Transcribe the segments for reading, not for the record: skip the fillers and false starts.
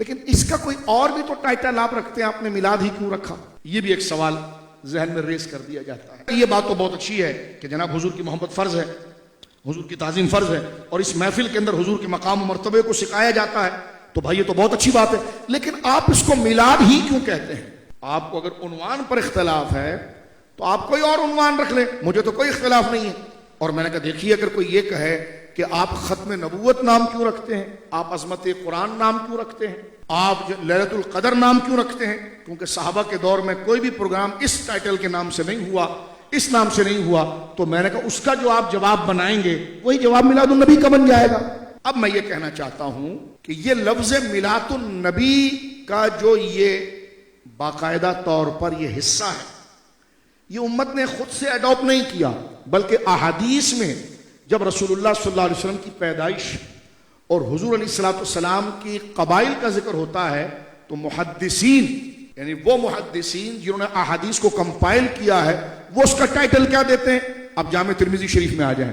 لیکن اس کا کوئی اور بھی تو ٹائٹل آپ رکھتے ہیں، آپ نے میلاد ہی کیوں رکھا؟ یہ بھی ایک سوال ذہن میں ریز کر دیا جاتا ہے۔ یہ بات تو بہت اچھی ہے کہ جناب حضور کی محبت فرض ہے، حضور کی تعظیم فرض ہے، اور اس محفل کے اندر حضور کے مقام و مرتبے کو سکھایا جاتا ہے، تو بھائی یہ تو بہت اچھی بات ہے، لیکن آپ اس کو میلاد ہی کیوں کہتے ہیں؟ آپ کو اگر عنوان پر اختلاف ہے تو آپ کوئی اور عنوان رکھ لیں، مجھے تو کوئی اختلاف نہیں ہے۔ اور میں نے کہا دیکھیے، اگر کوئی یہ کہے کہ آپ ختم نبوت نام کیوں رکھتے ہیں، آپ عظمت قرآن نام کیوں رکھتے ہیں، آپ لیلۃ القدر نام کیوں رکھتے ہیں، کیونکہ صحابہ کے دور میں کوئی بھی پروگرام اس ٹائٹل کے نام سے نہیں ہوا، اس نام سے نہیں ہوا، تو میں نے کہا اس کا جو آپ جواب بنائیں گے وہی جواب میلاد النبی کا بن جائے گا۔ اب میں یہ کہنا چاہتا ہوں کہ یہ لفظ میلاد النبی کا جو یہ باقاعدہ طور پر یہ حصہ ہے، یہ امت نے خود سے اڈاپٹ نہیں کیا، بلکہ احادیث میں جب رسول اللہ صلی اللہ علیہ وسلم کی پیدائش اور حضور علیہ الصلوۃ والسلام کی قبائل کا ذکر ہوتا ہے تو محدثین، یعنی وہ محدثین جنہوں نے احادیث کو کمپائل کیا ہے، وہ اس کا ٹائٹل کیا دیتے ہیں؟ اب جامع ترمذی شریف میں آ جائیں۔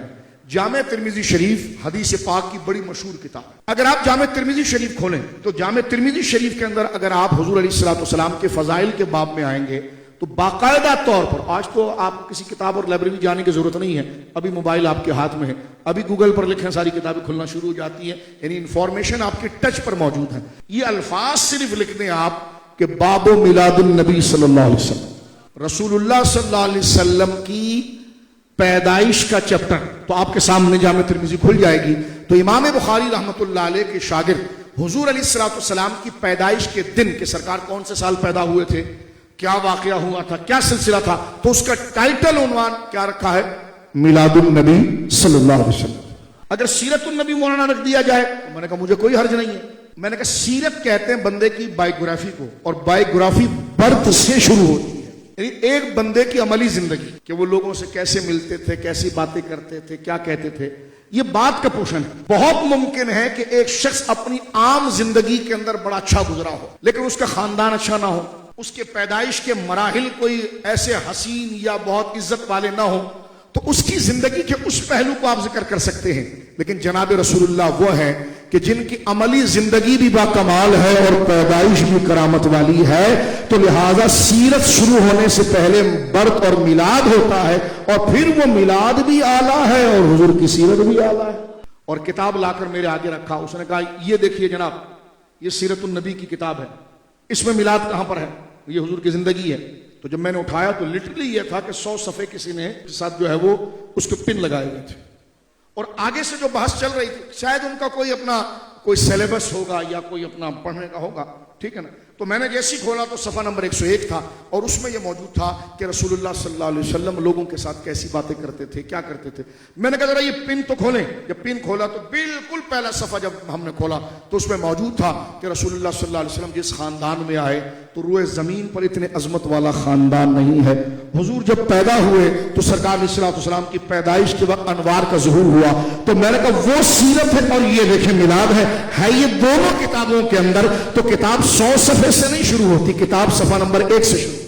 جامع ترمذی شریف حدیث پاک کی بڑی مشہور کتاب ہے۔ اگر آپ جامع ترمذی شریف کھولیں تو جامع ترمذی شریف کے اندر اگر آپ حضور علیہ الصلوۃ والسلام کے فضائل کے باب میں آئیں گے تو باقاعدہ طور پر، آج تو آپ کسی کتاب اور لائبریری جانے کی ضرورت نہیں ہے، ابھی موبائل آپ کے ہاتھ میں ہے، ابھی گوگل پر لکھیں ساری کتابیں کھلنا شروع ہو جاتی ہیں، یعنی انفارمیشن آپ کے ٹچ پر موجود ہے۔ یہ الفاظ صرف لکھ دیں آپ کہ باب میلاد النبی صلی اللہ علیہ وسلم، رسول اللہ صلی اللہ علیہ وسلم کی پیدائش کا چیپٹر، تو آپ کے سامنے جامع ترمذی کھل جائے گی۔ تو امام بخاری رحمۃ اللہ علیہ کے شاگرد حضور علیہ الصلوۃ والسلام کی پیدائش کے دن کہ سرکار کون سے سال پیدا ہوئے تھے، کیا واقعہ ہوا تھا، کیا سلسلہ تھا، تو اس کا ٹائٹل عنوان کیا رکھا ہے؟ میلاد النبی صلی اللہ علیہ وسلم۔ اگر سیرت النبی مولانا رکھ دیا جائے تو میں نے کہا مجھے کوئی حرج نہیں ہے۔ میں نے کہا سیرت کہتے ہیں بندے کی بائیوگرافی کو، اور بائیوگرافی برتھ سے شروع ہوتی ہے، یعنی ایک بندے کی عملی زندگی کہ وہ لوگوں سے کیسے ملتے تھے، کیسی باتیں کرتے تھے، کیا کہتے تھے، یہ بات کا پوشن ہے۔ بہت ممکن ہے کہ ایک شخص اپنی عام زندگی کے اندر بڑا اچھا گزرا ہو لیکن اس کا خاندان اچھا نہ ہو، اس کے پیدائش کے مراحل کوئی ایسے حسین یا بہت عزت والے نہ ہو، تو اس کی زندگی کے اس پہلو کو آپ ذکر کر سکتے ہیں۔ لیکن جناب رسول اللہ وہ ہے کہ جن کی عملی زندگی بھی با کمال ہے اور پیدائش بھی کرامت والی ہے، تو لہذا سیرت شروع ہونے سے پہلے برت اور میلاد ہوتا ہے، اور پھر وہ میلاد بھی اعلیٰ ہے اور حضور کی سیرت بھی اعلیٰ ہے۔ اور کتاب لا کر میرے آگے رکھا، اس نے کہا یہ دیکھیے جناب، یہ سیرت النبی کی کتاب ہے، اس میں میلاد کہاں پر ہے؟ یہ حضور کی زندگی ہے۔ تو جب میں نے اٹھایا تو لٹرلی یہ تھا کہ 100 صفحے کسی نے ساتھ جو ہے وہ اس کے پن لگائے ہوئے تھے، اور آگے سے جو بحث چل رہی تھی شاید ان کا کوئی اپنا کوئی سیلیبس ہوگا یا کوئی اپنا پڑھنے کا ہوگا، ٹھیک ہے نا۔ تو میں نے جیسی کھولا تو صفحہ نمبر 101 تھا، اور اس میں یہ موجود تھا کہ رسول اللہ صلی اللہ علیہ وسلم لوگوں کے ساتھ کیسی باتیں کرتے تھے، کیا کرتے تھے۔ میں نے کہا ذرا یہ پن تو کھولیں۔ جب پن کھولا تو بالکل پہلا صفحہ جب ہم نے کھولا تو اس میں موجود تھا کہ رسول اللہ صلی اللہ علیہ وسلم جس خاندان میں آئے تو روئے زمین پر اتنے عظمت والا خاندان نہیں ہے۔ حضور جب پیدا ہوئے تو سرکار علیہ الصلوۃ والسلام کی پیدائش کے وقت انوار کا ظہور ہوا۔ تو میں نے کہا وہ سیرت ہے اور یہ دیکھیں میلاد ہے یہ دونوں کتابوں کے اندر۔ تو کتاب 100 صفحے سے نہیں شروع ہوتی، کتاب صفحہ نمبر 1 سے شروع